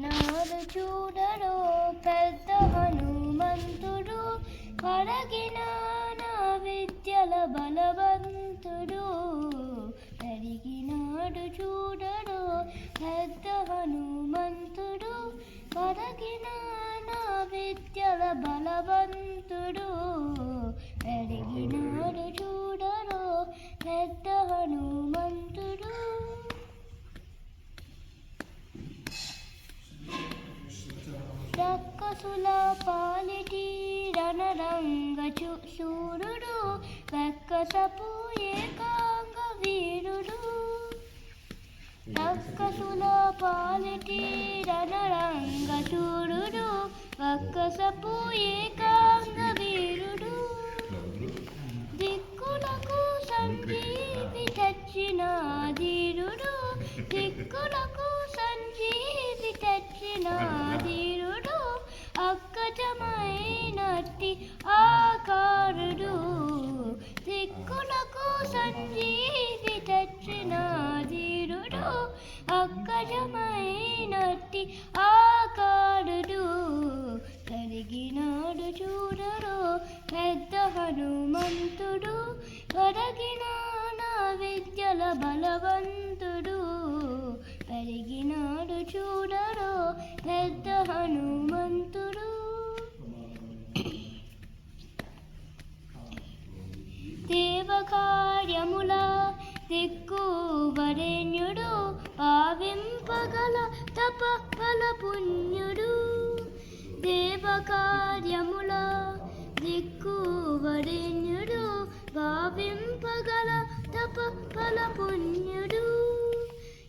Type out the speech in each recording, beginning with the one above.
కరిగినాడు చూడరో పెద్ద హనుమంతుడు, కరగిన నా విద్యల బలవంతుడు. కరిగినాడు చూడరో పెద్ద హనుమంతుడు, కరగిన నా విద్యల బలవంతుడు. కరిగినాడు చూడరో పెద్ద హనుమంతుడు. రక్కసుల పాలిటి రణరంగ శూరుడు, వెక్కసపు ఏకాంగ వీరుడు. రక్కసుల పాలిటి రణరంగ శూరుడు, వెక్కసపు ఏకాంగ వీరుడు. దిక్కులకు సంజీవి తెచ్చిన ధీరుడు, దిక్కులకు సంజీవి తెచ్చిన ధీరుడు. అక్కజమైనట్టి ఆకారుడు, దిక్కులకు సంజీవి తెచ్చిన ధీరుడు. అక్కజమైనట్టి ఆకారుడు. కరిగినాడు చూడరో పెద్ద హనుమంతుడు, కరగిన నా విద్యల బలవంతుడు. కరిగినాడు చూడరో పెద్ద హనుమంతుడు. దేవకార్యముల దిక్కు వరేణ్యుడు, పావింపగల తపఫల పుణ్యుడు. దేవకార్యముల దిక్కు వరేణ్యుడు, భావింపగల తపఫల పుణ్యుడు.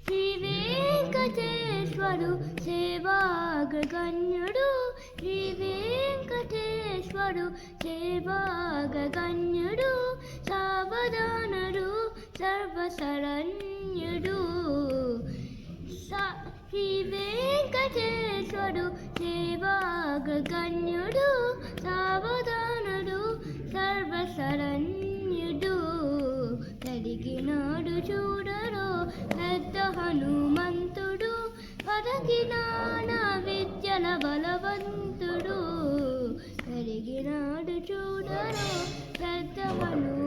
శ్రీ వెంకటేశ్వరు సేవాగగణ్యుడు, శ్రీ వెంకటేశ్వరు సేవాగగణ్యుడు. సావధానుడు సర్వశరణ్యుడు, శ్రీ వెంకటేశ్వరు సేవాగగణ్యుడు. సావధానుడు సర్వశరణ్యుడు. కరిగినాడు చూడరో పెద్ద హనుమంతుడు, కరగిన నా విద్యల బలవంతుడు. కరిగినాడు చూడరో పెద్ద హనుమంతుడు.